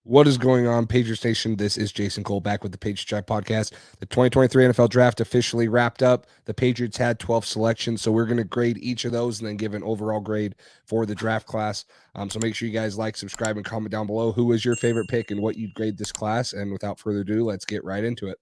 What is going on, Patriots Nation? This is Jason Cole back with the Patriots Drive podcast. The 2023 NFL Draft officially wrapped up. The Patriots had 12 selections, so we're going to grade each of those and then give an overall grade for the draft class. So make sure you guys like, subscribe, and comment down below who was your favorite pick and what you'd grade this class. And without further ado, let's get right into it.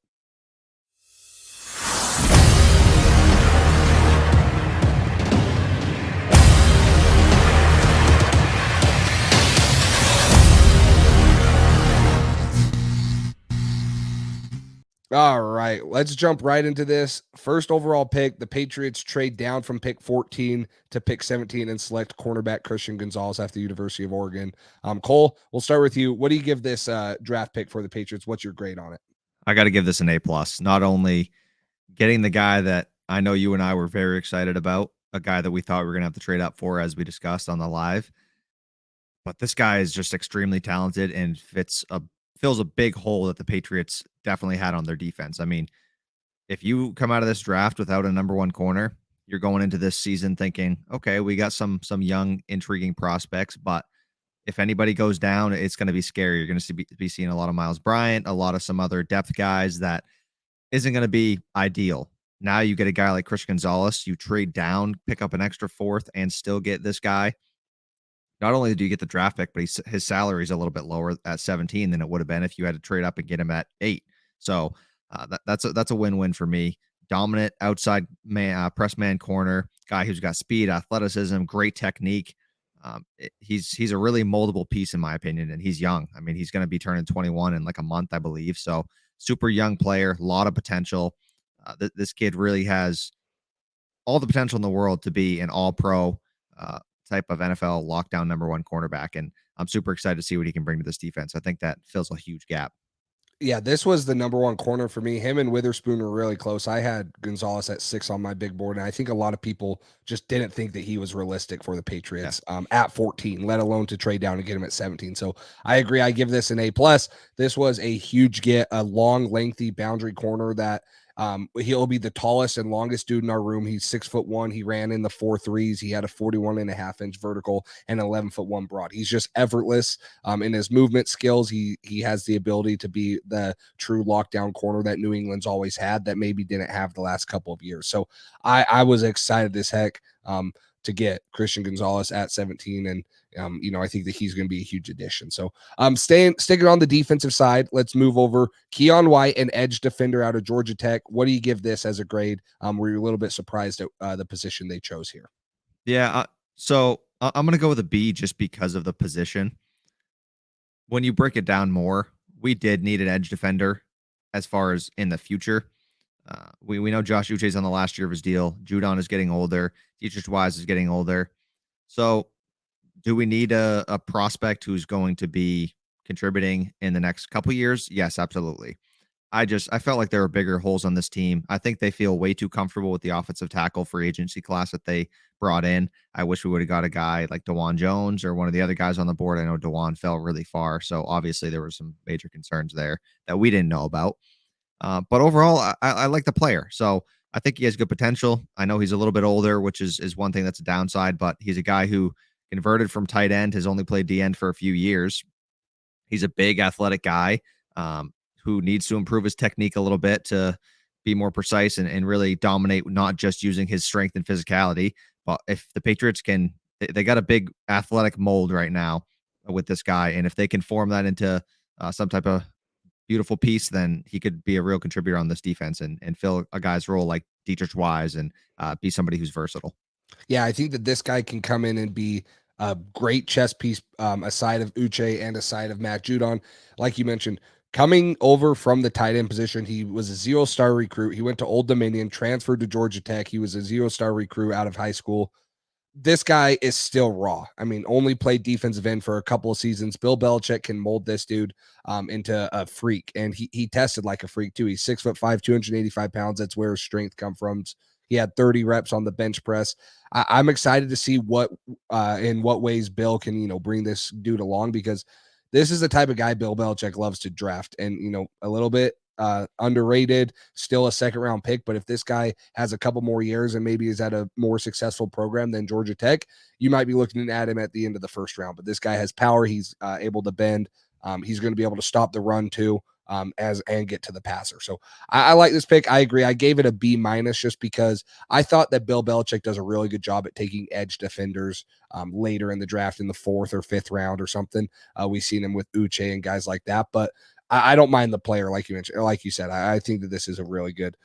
All right, let's jump right into this. First overall pick, the Patriots trade down from pick 14 to pick 17 and select cornerback Christian Gonzalez after the University of Oregon. Cole, we'll start with you. What do you give this draft pick for the Patriots? What's your grade on it? I got to give this an A plus. Not only getting the guy that I know you and I were very excited about, a guy that we thought we were going to have to trade up for, as we discussed on the live, but this guy is just extremely talented and fills a big hole that the Patriots definitely had on their defense. I mean, if you come out of this draft without a number one corner, you're going into this season thinking, okay, we got some young, intriguing prospects, but if anybody goes down, it's going to be scary. You're going to be seeing a lot of Miles Bryant, a lot of some other depth guys that isn't going to be ideal. Now you get a guy like Christian Gonzalez, you trade down, pick up an extra fourth, and still get this guy. Not only do you get the draft pick, but his salary is a little bit lower at 17 than it would have been if you had to trade up and get him at 8. So that's a win-win for me. Dominant outside man, press man corner guy who's got speed, athleticism, great technique. He's a really moldable piece in my opinion, and he's young. I mean, he's going to be turning 21 in like a month, I believe. So super young player, a lot of potential. This kid really has all the potential in the world to be an all-pro type of NFL lockdown number one cornerback, and I'm super excited to see what he can bring to this defense. I think that fills a huge gap. Yeah, this was the number one corner for me. Him and Witherspoon were really close. I had Gonzalez at 6 on my big board, and I think a lot of people just didn't think that he was realistic for the Patriots at 14, let alone to trade down and get him at 17. So I agree. I give this an A plus. This was a huge get, a long, lengthy boundary corner that he'll be the tallest and longest dude in our room. He's 6'1". He ran in the 4.3s. He had a 41.5-inch vertical and 11'1" broad. He's just effortless in his movement skills. He has the ability to be the true lockdown corner that New England's always had that maybe didn't have the last couple of years. So I was excited as heck to get Christian Gonzalez at 17. And, I think that he's going to be a huge addition. So sticking on the defensive side, let's move over. Keon White, an edge defender out of Georgia Tech. What do you give this as a grade? Were you a little bit surprised at the position they chose here? Yeah. So I'm going to go with a B just because of the position. When you break it down more, we did need an edge defender as far as in the future. We know Josh Uche's on the last year of his deal. Judon is getting older. Dietrich Wise is getting older. So do we need a prospect who's going to be contributing in the next couple years? Yes, absolutely. I felt like there were bigger holes on this team. I think they feel way too comfortable with the offensive tackle free agency class that they brought in. I wish we would have got a guy like DeJuan Jones or one of the other guys on the board. I know DeJuan fell really far, so obviously there were some major concerns there that we didn't know about. But overall, I like the player. So I think he has good potential. I know he's a little bit older, which is one thing that's a downside, but he's a guy who converted from tight end, has only played D end for a few years. He's a big athletic guy who needs to improve his technique a little bit to be more precise and really dominate, not just using his strength and physicality. But if the Patriots they got a big athletic mold right now with this guy. And if they can form that into some type of beautiful piece, then he could be a real contributor on this defense and fill a guy's role like Dietrich Wise and be somebody who's versatile. Yeah, I think that this guy can come in and be a great chess piece, aside of Uche and aside of Matt Judon. Like you mentioned, coming over from the tight end position, he was a 0-star recruit. He went to Old Dominion, transferred to Georgia Tech. He was a 0-star recruit out of high school. This guy is still raw. I mean, only played defensive end for a couple of seasons. Bill Belichick can mold this dude into a freak, and he tested like a freak too. He's 6'5", 285 pounds. That's where his strength comes from. He had 30 reps on the bench press. I'm excited to see what in what ways Bill can bring this dude along, because this is the type of guy Bill Belichick loves to draft, and a little bit underrated, still a second round pick. But if this guy has a couple more years and maybe is at a more successful program than Georgia Tech, you might be looking at him at the end of the first round. But this guy has power. He's able to bend. He's going to be able to stop the run too, and get to the passer. So I like this pick. I agree. I gave it a B minus just because I thought that Bill Belichick does a really good job at taking edge defenders later in the draft in the 4th or 5th round or something. We've seen him with Uche and guys like that, but I don't mind the player like you mentioned, or like you said. I think that this is a really good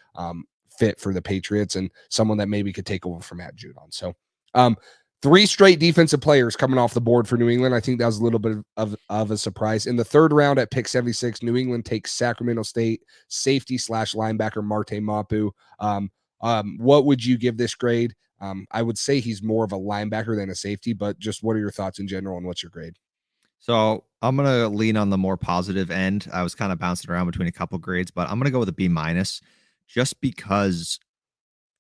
fit for the Patriots and someone that maybe could take over from Matt Judon. So, um, 3 straight defensive players coming off the board for New England. I think that was a little bit of a surprise. In the 3rd round at pick 76, New England takes Sacramento State safety / linebacker Marte Mapu. What would you give this grade? I would say he's more of a linebacker than a safety, but just what are your thoughts in general and what's your grade? So I'm gonna lean on the more positive end. I was kind of bouncing around between a couple grades, but I'm gonna go with a B minus, just because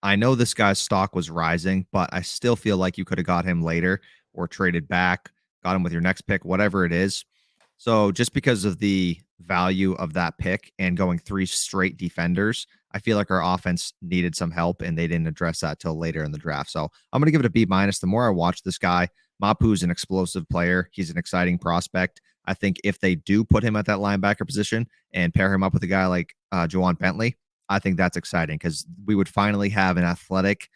I know this guy's stock was rising, but I still feel like you could have got him later or traded back, got him with your next pick, whatever it is. So just because of the value of that pick and going 3 straight defenders, I feel like our offense needed some help and they didn't address that till later in the draft. So I'm going to give it a B minus. The more I watch this guy, Mapu's an explosive player. He's an exciting prospect. I think if they do put him at that linebacker position and pair him up with a guy like Jawan Bentley, I think that's exciting because we would finally have an athletic,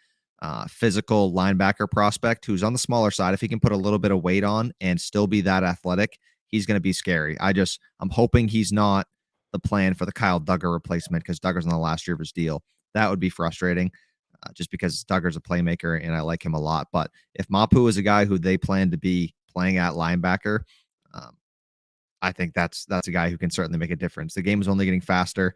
physical linebacker prospect who's on the smaller side. If he can put a little bit of weight on and still be that athletic, he's going to be scary. I'm hoping he's not the plan for the Kyle Duggar replacement because Duggar's in the last year of his deal. That would be frustrating just because Duggar's a playmaker and I like him a lot. But if Mapu is a guy who they plan to be playing at linebacker, um, I think that's a guy who can certainly make a difference. The game is only getting faster.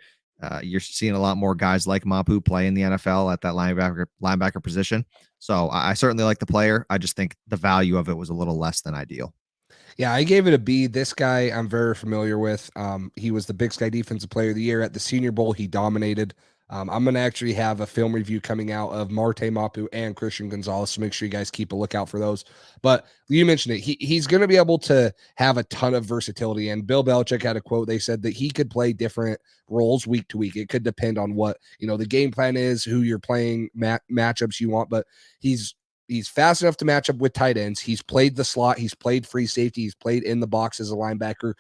You're seeing a lot more guys like Mapu play in the NFL at that linebacker position. So I certainly like the player. I just think the value of it was a little less than ideal. Yeah, I gave it a B. This guy I'm very familiar with. He was the Big Sky Defensive Player of the Year at the Senior Bowl. He dominated. I'm going to actually have a film review coming out of Marte Mapu and Christian Gonzalez, so make sure you guys keep a lookout for those. But you mentioned it. He's going to be able to have a ton of versatility. And Bill Belichick had a quote. They said that he could play different roles week to week. It could depend on what the game plan is, who you're playing, matchups you want. But he's fast enough to match up with tight ends. He's played the slot. He's played free safety. He's played in the box as a linebacker.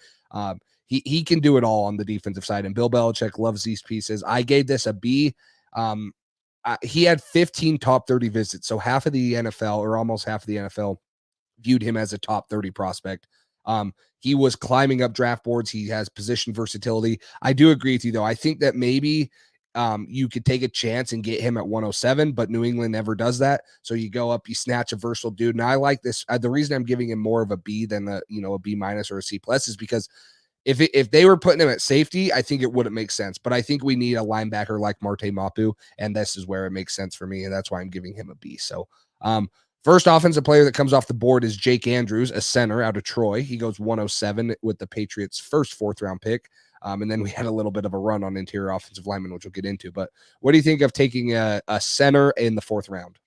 He can do it all on the defensive side. And Bill Belichick loves these pieces. I gave this a B. He had 15 top 30 visits. So half of the NFL, or almost half of the NFL, viewed him as a top 30 prospect. He was climbing up draft boards. He has position versatility. I do agree with you, though. I think that maybe you could take a chance and get him at 107, but New England never does that. So you go up, you snatch a versatile dude. And I like this. The reason I'm giving him more of a B than a B minus or a C plus is because if they were putting him at safety, I think it wouldn't make sense. But I think we need a linebacker like Marte Mapu, and this is where it makes sense for me, and that's why I'm giving him a B. So, first offensive player that comes off the board is Jake Andrews, a center out of Troy. He goes 107 with the Patriots' first 4th round pick. And then we had a little bit of a run on interior offensive linemen, which we'll get into. But what do you think of taking a center in the 4th round?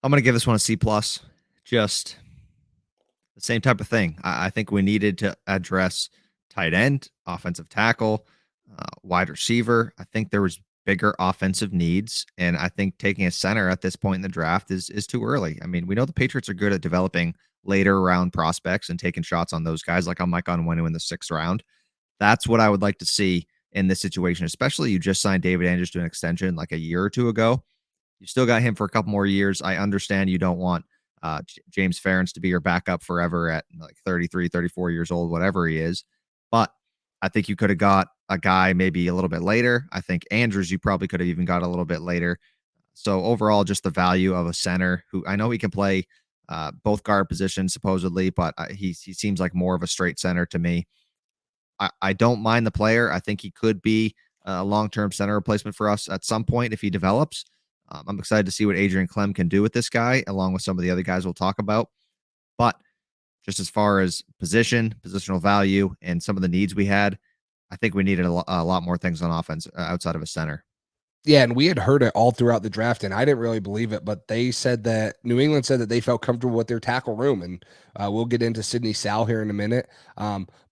I'm going to give this one a C plus. Just the same type of thing. I think we needed to address tight end, offensive tackle, wide receiver. I think there was bigger offensive needs, and I think taking a center at this point in the draft is too early. I mean, we know the Patriots are good at developing later round prospects and taking shots on those guys, like on Mike Onwenu in the 6th round. That's what I would like to see in this situation, especially you just signed David Andrews to an extension like a year or two ago. You still got him for a couple more years. I understand you don't want James Ferentz to be your backup forever at like 33, 34 years old, whatever he is. But I think you could have got a guy maybe a little bit later. I think Andrews, you probably could have even got a little bit later. So overall, just the value of a center who I know he can play both guard positions supposedly, but he seems like more of a straight center to me. I don't mind the player. I think he could be a long-term center replacement for us at some point if he develops. I'm excited to see what Adrian Clem can do with this guy, along with some of the other guys we'll talk about. But just as far as positional value, and some of the needs we had, I think we needed a lot more things on offense outside of a center. Yeah, and we had heard it all throughout the draft, and I didn't really believe it, but they said that New England said that they felt comfortable with their tackle room, and we'll get into Sidney Sal here in a minute.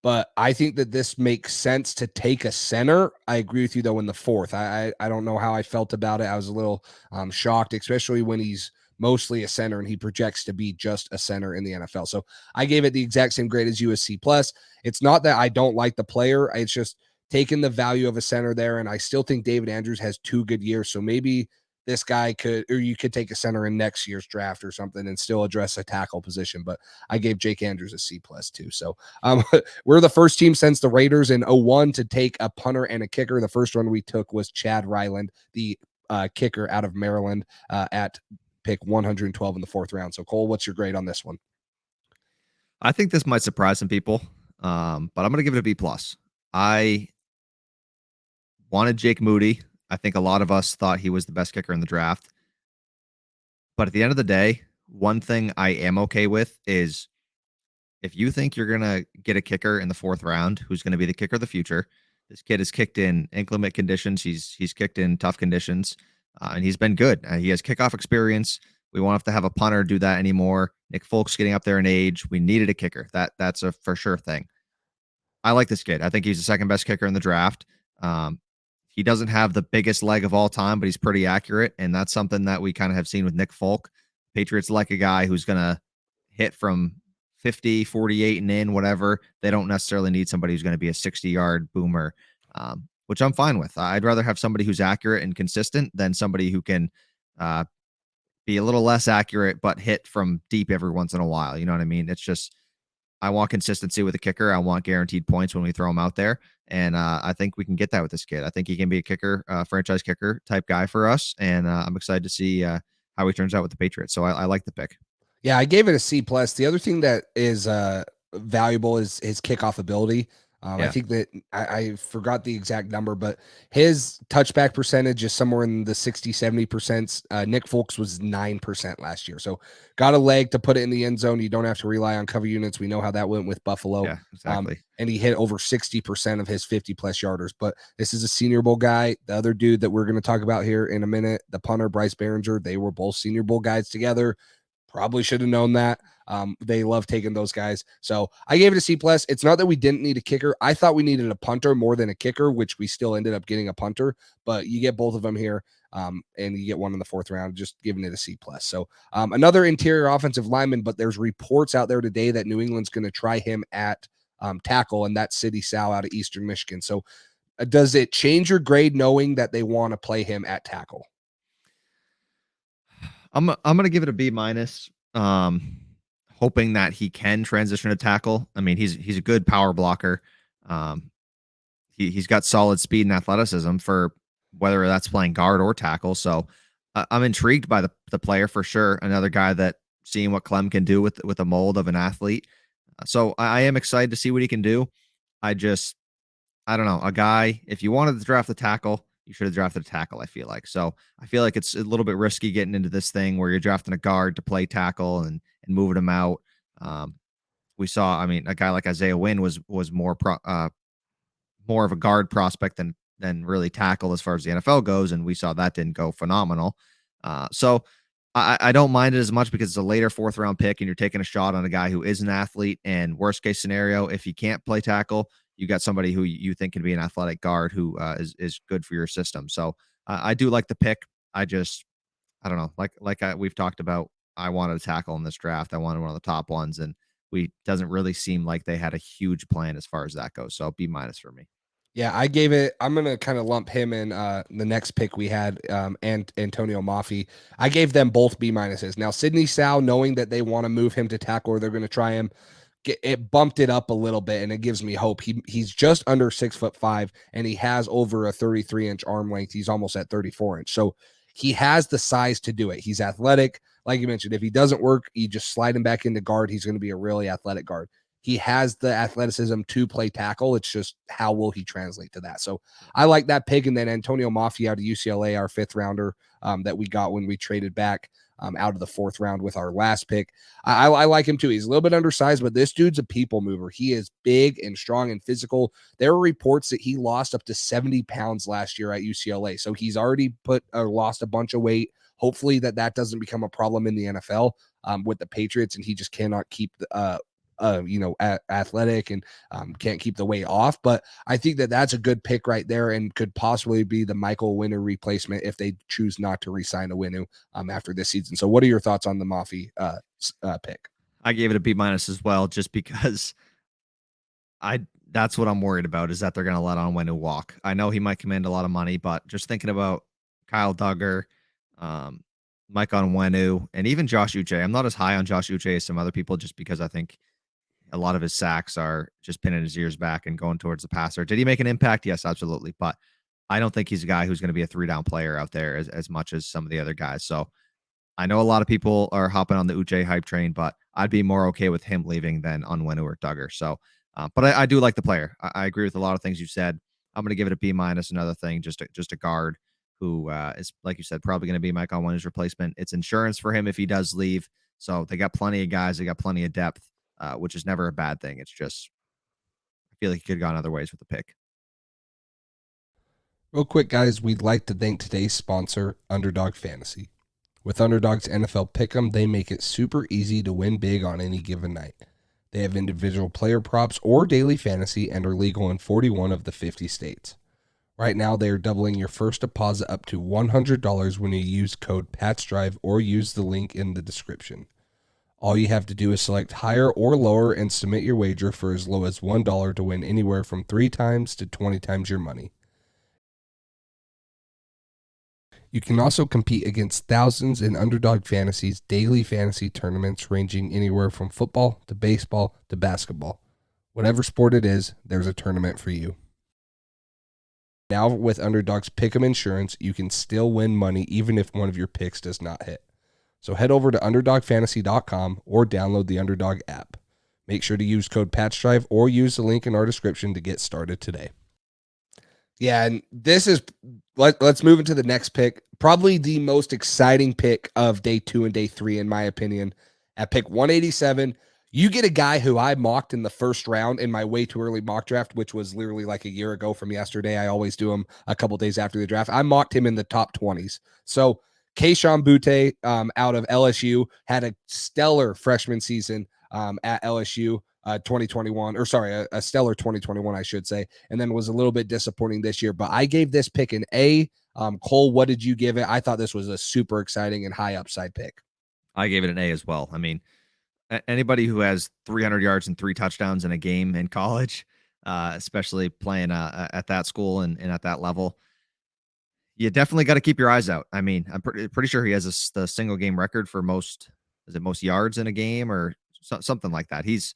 But I think that this makes sense to take a center. I agree with you, though, in the 4th. I don't know how I felt about it. I was a little shocked, especially when he's mostly a center, and he projects to be just a center in the NFL. So I gave it the exact same grade as you, as C plus. It's not that I don't like the player. It's just taking the value of a center there. And I still think David Andrews has 2 good years. So maybe this guy could, or you could take a center in next year's draft or something and still address a tackle position. But I gave Jake Andrews a C plus too. So we're the first team since the Raiders in 01 to take a punter and a kicker. The first one we took was Chad Ryland, the kicker out of Maryland, at pick 112 in the 4th round. So Cole, what's your grade on this one? I think this might surprise some people, but I'm going to give it a B plus. I wanted Jake Moody. I think a lot of us thought he was the best kicker in the draft. But at the end of the day, one thing I am okay with is if you think you're going to get a kicker in the 4th round who's going to be the kicker of the future, this kid has kicked in inclement conditions. He's kicked in tough conditions, and he's been good. He has kickoff experience. We won't have to have a punter do that anymore. Nick Folk's getting up there in age. We needed a kicker. That's a for sure thing. I like this kid. I think he's the 2nd best kicker in the draft. He doesn't have the biggest leg of all time, but he's pretty accurate, and that's something that we kind of have seen with Nick Folk. Patriots like a guy who's going to hit from 50, 48 and in, whatever. They don't necessarily need somebody who's going to be a 60-yard boomer, which I'm fine with. I'd rather have somebody who's accurate and consistent than somebody who can be a little less accurate but hit from deep every once in a while. You know what I mean? It's just I want consistency with a kicker. I want guaranteed points when we throw him out there. And I think we can get that with this kid. I think he can be a kicker, franchise kicker type guy for us. And I'm excited to see how he turns out with the Patriots. So I like the pick. Yeah, I gave it a C plus. The other thing that is valuable is his kickoff ability. I think that I forgot the exact number, but his touchback percentage is somewhere in the 60, 70%. Nick Folks was 9% last year. So got a leg to put it in the end zone. You don't have to rely on cover units. We know how that went with Buffalo. Yeah, exactly. And he hit over 60% of his 50-plus yarders. But this is a Senior Bowl guy. The other dude that we're going to talk about here in a minute, the punter, Bryce Behringer, they were both Senior Bowl guys together. Probably should have known that. They love taking those guys. So I gave it a C plus. It's not that we didn't need a kicker. I thought we needed a punter more than a kicker, which we still ended up getting a punter, but you get both of them here. And you get one in the 4th round, just giving it a C plus. So another interior offensive lineman, but there's reports out there today that New England's going to try him at tackle, and that's Sidney Sal out of Eastern Michigan. So does it change your grade knowing that they want to play him at tackle? I'm gonna give it a B minus. Hoping that he can transition to tackle. I mean, he's a good power blocker. He's got solid speed and athleticism for whether that's playing guard or tackle. So I'm intrigued by the player for sure. Another guy that seeing what Clem can do with a mold of an athlete. So I am excited to see what he can do. I don't know, a guy. If you wanted to draft the tackle, you should have drafted a tackle, I feel like. So I feel like it's a little bit risky getting into this thing where you're drafting a guard to play tackle and moving him out. We saw, I mean, a guy like Isaiah Wynn was more of a guard prospect than really tackle as far as the NFL goes, and we saw that didn't go phenomenal. So I don't mind it as much because it's a later 4th round pick and you're taking a shot on a guy who is an athlete. And worst case scenario, if he can't play tackle, you got somebody who you think can be an athletic guard who is good for your system. So I do like the pick. I don't know, we've talked about. I wanted a tackle in this draft. I wanted one of the top ones, and doesn't really seem like they had a huge plan as far as that goes. So B minus for me. Yeah, I gave it. I'm gonna kind of lump him in the next pick we had, and Antonio Mafi. I gave them both B minuses. Now Sidney Sal, knowing that they want to move him to tackle or they're going to try him, it bumped it up a little bit, and it gives me hope. He's just under 6'5", and he has over a 33-inch arm length. He's almost at 34-inch, so he has the size to do it. He's athletic, like you mentioned. If he doesn't work, you just slide him back into guard. He's going to be a really athletic guard. He has the athleticism to play tackle. It's just how will he translate to that? So I like that pick. And then Antonio Mafi out of UCLA, our 5th rounder that we got when we traded back out of the 4th round with our last pick. I like him too. He's a little bit undersized, but this dude's a people mover. He is big and strong and physical. There were reports that he lost up to 70 pounds last year at UCLA. So he's already lost a bunch of weight. Hopefully that doesn't become a problem in the NFL with the Patriots, and he just cannot keep athletic and can't keep the weight off. But I think that that's a good pick right there and could possibly be the Michael Winu replacement if they choose not to re-sign a Winu after this season. So what are your thoughts on the Mafi pick? I gave it a B minus as well, just because that's what I'm worried about, is that they're going to let Onwenu walk. I know he might command a lot of money, but just thinking about Kyle Duggar, Mike Onwenu, and even Josh Uche. I'm not as high on Josh Uche as some other people, just because I think a lot of his sacks are just pinning his ears back and going towards the passer. Did he make an impact? Yes, absolutely. But I don't think he's a guy who's going to be a 3-down player out there as much as some of the other guys. So I know a lot of people are hopping on the Uche hype train, but I'd be more okay with him leaving than Onwenu or Duggar. So, but I do like the player. I agree with a lot of things you said. I'm going to give it a B minus. Another thing, just a guard who is, like you said, probably going to be Mike Onwenu's replacement. It's insurance for him if he does leave. So they got plenty of guys. They got plenty of depth, which is never a bad thing. It's just, I feel like he could have gone other ways with the pick. Real quick, guys, we'd like to thank today's sponsor, Underdog Fantasy. With Underdog's NFL Pick'em, they make it super easy to win big on any given night. They have individual player props or daily fantasy and are legal in 41 of the 50 states. Right now, they are doubling your first deposit up to $100 when you use code PATSDRIVE or use the link in the description. All you have to do is select higher or lower and submit your wager for as low as $1 to win anywhere from 3 times to 20 times your money. You can also compete against thousands in Underdog Fantasy's daily fantasy tournaments ranging anywhere from football to baseball to basketball. Whatever sport it is, there's a tournament for you. Now with Underdog's Pick'em Insurance, you can still win money even if one of your picks does not hit. So head over to UnderdogFantasy.com or download the Underdog app. Make sure to use code PATCHDRIVE or use the link in our description to get started today. Yeah, and this is let's move into the next pick. Probably the most exciting pick of day 2 and day 3, in my opinion. At pick 187, you get a guy who I mocked in the first round in my way too early mock draft, which was literally like a year ago from yesterday. I always do them a couple days after the draft. I mocked him in the top 20s. So Kayshon Boutte out of LSU had a stellar freshman season at LSU. 2021, or sorry, a stellar 2021, I should say, and then was a little bit disappointing this year. But I gave this pick an A. Cole, what did you give it? I thought this was a super exciting and high upside pick. I gave it an A as well. I mean, anybody who has 300 yards and 3 touchdowns in a game in college, especially playing at that school and at that level, you definitely got to keep your eyes out. I mean, I'm pretty sure he has the single game record for most yards in a game or something like that. He's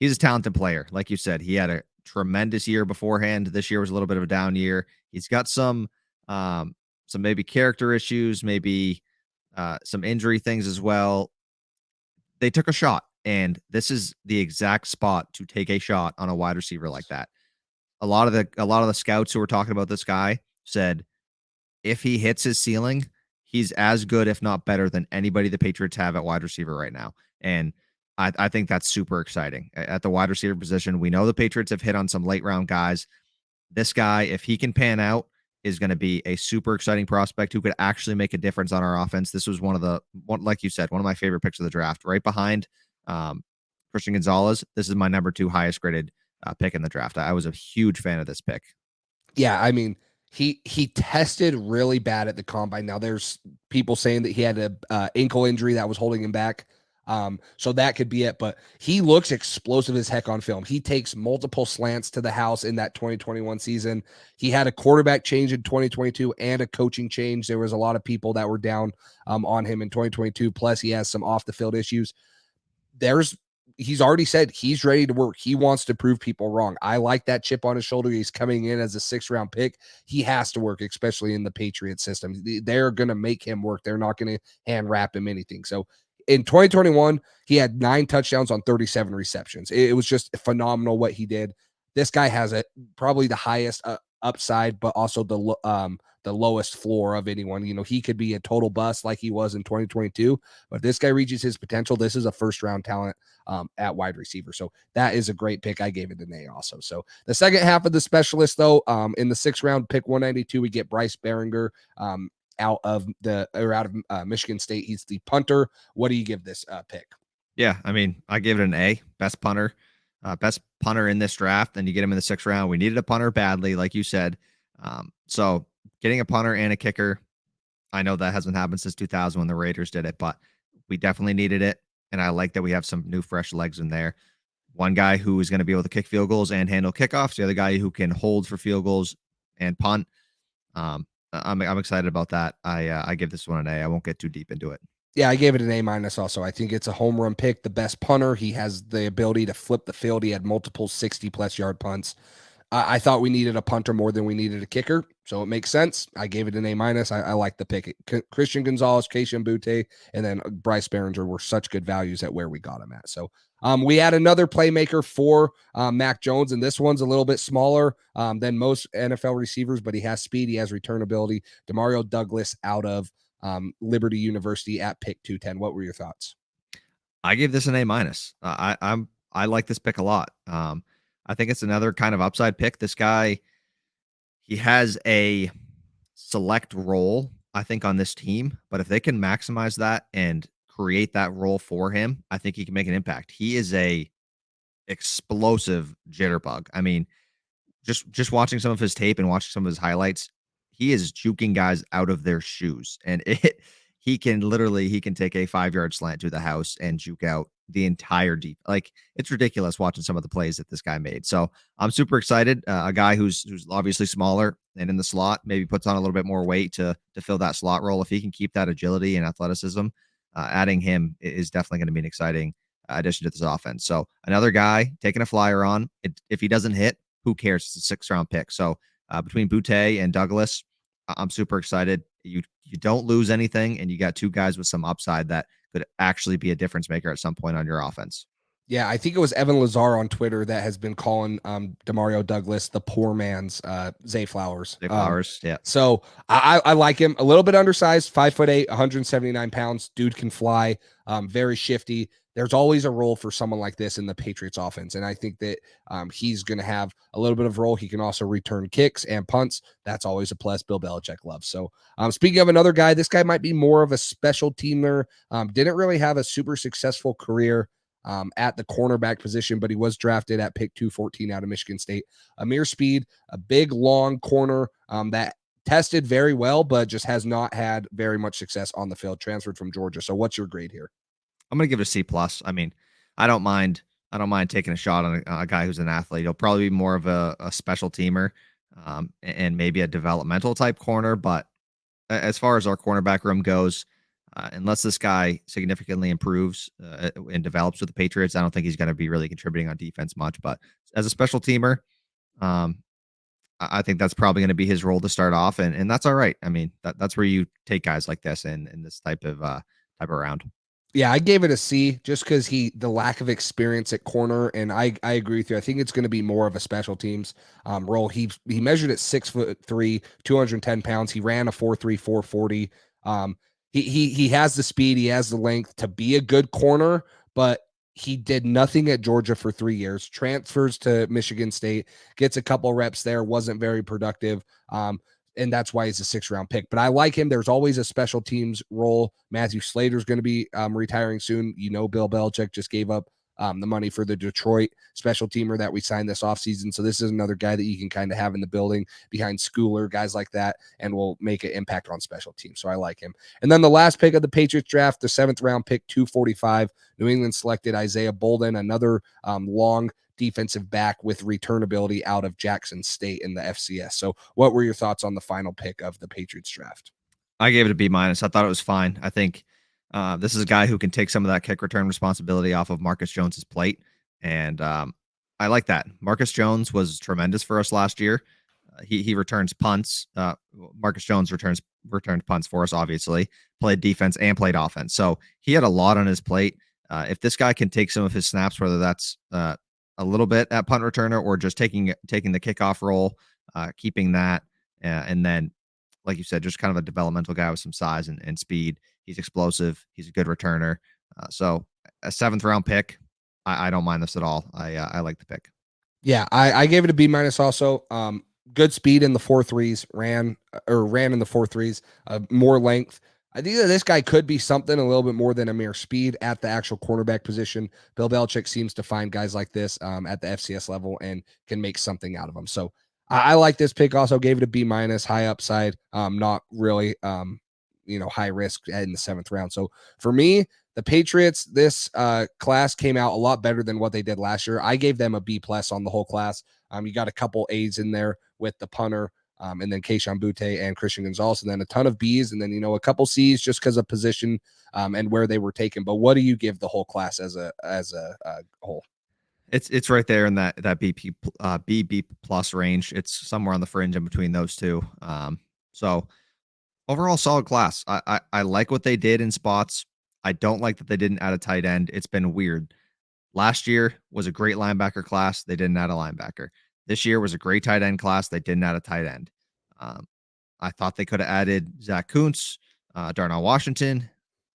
a talented player. Like you said, he had a tremendous year beforehand. This year was a little bit of a down year. He's got some maybe character issues, maybe some injury things as well. They took a shot, and this is the exact spot to take a shot on a wide receiver like that. A lot of the scouts who were talking about this guy said if he hits his ceiling, he's as good, if not better, than anybody the Patriots have at wide receiver right now. And I think that's super exciting at the wide receiver position. We know the Patriots have hit on some late round guys. This guy, if he can pan out, is going to be a super exciting prospect who could actually make a difference on our offense. This was like you said, one of my favorite picks of the draft, right behind Christian Gonzalez. This is my number 2 highest graded pick in the draft. I was a huge fan of this pick. Yeah, I mean, he tested really bad at the combine. Now there's people saying that he had a ankle injury that was holding him back. So that could be it, but he looks explosive as heck on film. He takes multiple slants to the house in that 2021 season. He had a quarterback change in 2022 and a coaching change. There was a lot of people that were down on him in 2022. Plus he has some off the field issues. He's already said he's ready to work. He wants to prove people wrong. I like that chip on his shoulder. He's coming in as a 6th-round pick. He has to work, especially in the Patriots system. They're going to make him work. They're not going to hand wrap him anything. So in 2021, he had 9 touchdowns on 37 receptions. It was just phenomenal what he did. This guy has probably the highest upside, but also the lowest floor of anyone. You know, he could be a total bust like he was in 2022, but if this guy reaches his potential, this is a 1st-round talent at wide receiver. So that is a great pick. I gave it an A also. So the second half of the specialist, though, in the 6th round, pick 192, we get Bryce Behringer out of Michigan State. He's the punter. What do you give this pick? Yeah, I mean, I gave it an A. Best punter in this draft, and you get him in the 6th round. We needed a punter badly, like you said. So getting a punter and a kicker, I know that hasn't happened since 2000 when the Raiders did it, but we definitely needed it. And I like that we have some new, fresh legs in there. One guy who is going to be able to kick field goals and handle kickoffs. The other guy who can hold for field goals and punt. I'm excited about that. I give this one an A. I won't get too deep into it. Yeah, I gave it an A minus also. I think it's a home run pick, the best punter. He has the ability to flip the field. He had multiple 60+ yard punts. I thought we needed a punter more than we needed a kicker, so it makes sense. I gave it an A minus. I like the pick. Christian Gonzalez, Keishan Butte, and then Bryce Behringer were such good values at where we got him at. So we had another playmaker for Mac Jones, and this one's a little bit smaller than most NFL receivers, but he has speed. He has return ability. Demario Douglas out of Liberty University at pick 210. What were your thoughts? I gave this an A minus. I like this pick a lot. I think it's another kind of upside pick. This guy, he has a select role, I think, on this team. But if they can maximize that and create that role for him, I think he can make an impact. He is a explosive jitterbug. I mean, just watching some of his tape and watching some of his highlights, he is juking guys out of their shoes, and he can take a 5-yard slant to the house and juke out the entire deep. Like, it's ridiculous watching some of the plays that this guy made. So I'm super excited. A guy who's obviously smaller and in the slot, maybe puts on a little bit more weight to fill that slot role. If he can keep that agility and athleticism, adding him is definitely going to be an exciting addition to this offense. So another guy taking a flyer on. If he doesn't hit, who cares? It's a 6th round pick. So between Butte and Douglas, I'm super excited. You don't lose anything, and you got two guys with some upside that could actually be a difference maker at some point on your offense. Yeah, I think it was Evan Lazar on Twitter that has been calling Demario Douglas the poor man's Zay Flowers. Zay Flowers, yeah. So I like him. A little bit undersized, 5'8", 179 pounds. Dude can fly, very shifty. There's always a role for someone like this in the Patriots offense. And I think that he's going to have a little bit of role. He can also return kicks and punts. That's always a plus Bill Belichick loves. So speaking of another guy, this guy might be more of a special teamer. Didn't really have a super successful career at the cornerback position, but he was drafted at pick 214 out of Michigan State. Amir Speed, a big, long corner that tested very well, but just has not had very much success on the field, transferred from Georgia. So what's your grade here? I'm going to give it a C plus. I mean, I don't mind taking a shot on a guy who's an athlete. He'll probably be more of a special teamer and maybe a developmental type corner. But as far as our cornerback room goes, unless this guy significantly improves and develops with the Patriots, I don't think he's going to be really contributing on defense much. But as a special teamer, I think that's probably going to be his role to start off, and that's all right. I mean, that's where you take guys like this in this type of round. Yeah, I gave it a C just because the lack of experience at corner, and I agree with you. I think it's going to be more of a special teams role. He measured at 6'3", 210 pounds. He ran a 4.3, 440. He has the speed, he has the length to be a good corner, but he did nothing at Georgia for 3 years. Transfers to Michigan State, gets a couple reps there, wasn't very productive. And that's why he's a 6th-round pick. But I like him. There's always a special teams role. Matthew Slater's going to be retiring soon. Bill Belichick just gave up the money for the Detroit special teamer that we signed this offseason. So this is another guy that you can kind of have in the building behind Schooler, guys like that, and will make an impact on special teams. So I like him. And then the last pick of the Patriots draft, the 7th-round pick, 245, New England selected Isaiah Bolden, another long defensive back with return ability out of Jackson State in the FCS. So what were your thoughts on the final pick of the Patriots draft? I gave it a B minus. I thought it was fine. I think this is a guy who can take some of that kick return responsibility off of Marcus Jones's plate, and I like that. Marcus Jones was tremendous for us last year. He returns punts. Marcus Jones returned punts for us. Obviously, played defense and played offense, so he had a lot on his plate. If this guy can take some of his snaps, whether that's a little bit at punt returner or just taking the kickoff role, keeping that, and then, like you said, just kind of a developmental guy with some size and speed. He's explosive. He's a good returner. So a 7th-round pick, I don't mind this at all. I like the pick. Yeah, I gave it a B minus also. Good speed in the 4.3s, ran in the 4.3s, more length. I think that this guy could be something a little bit more than a mere speed at the actual cornerback position. Bill Belichick seems to find guys like this at the FCS level and can make something out of them. So I like this pick. Also gave it a B minus, high upside, not really, high risk in the 7th round. So for me, the Patriots, this class came out a lot better than what they did last year. I gave them a B plus on the whole class. You got a couple A's in there with the punter, and then Keishawn Butte and Christian Gonzalez, and then a ton of B's, and then a couple C's just because of position and where they were taken. But what do you give the whole class as a whole? It's right there in that BB plus range. It's somewhere on the fringe in between those two. So overall, solid class. I like what they did in spots. I don't like that they didn't add a tight end. It's been weird. Last year was a great linebacker class. They didn't add a linebacker. This year was a great tight end class. They didn't add a tight end. Um, I thought they could have added Zach Kuntz, Darnell Washington,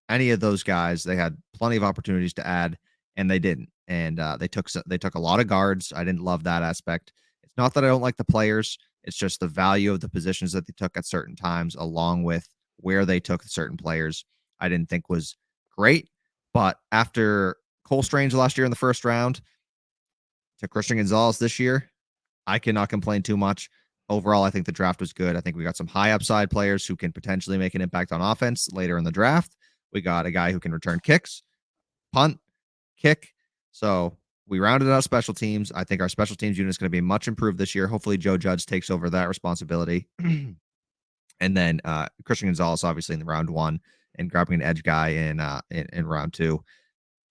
any of those guys. They had plenty of opportunities to add, and they didn't. And they took a lot of guards. I didn't love that aspect. It's not that I don't like the players. It's just the value of the positions that they took at certain times, along with where they took certain players. I didn't think was great. But after Cole Strange last year in the 1st round to Christian Gonzalez this year, I cannot complain too much. Overall, I think the draft was good. I think we got some high upside players who can potentially make an impact on offense later in the draft. We got a guy who can return kicks, punt, kick. So we rounded out special teams. I think our special teams unit is going to be much improved this year. Hopefully, Joe Judge takes over that responsibility. And then Christian Gonzalez, obviously, in the round 1, and grabbing an edge guy in round 2.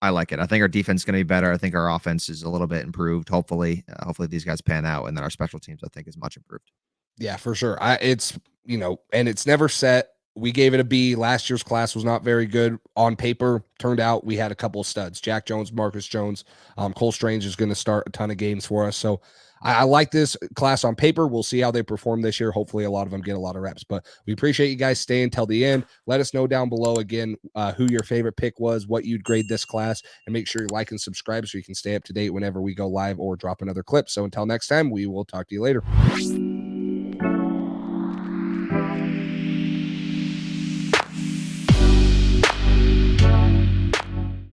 I like it. I think our defense is going to be better. I think our offense is a little bit improved. Hopefully these guys pan out, and then our special teams, I think, is much improved. Yeah, for sure. It's and it's never set. We gave it a B. Last year's class was not very good on paper. Turned out we had a couple of studs: Jack Jones, Marcus Jones. Cole Strange is going to start a ton of games for us. So I like this class on paper. We'll see how they perform this year. Hopefully, a lot of them get a lot of reps. But we appreciate you guys staying till the end. Let us know down below again who your favorite pick was, what you'd grade this class, and make sure you like and subscribe so you can stay up to date whenever we go live or drop another clip. So until next time, we will talk to you later.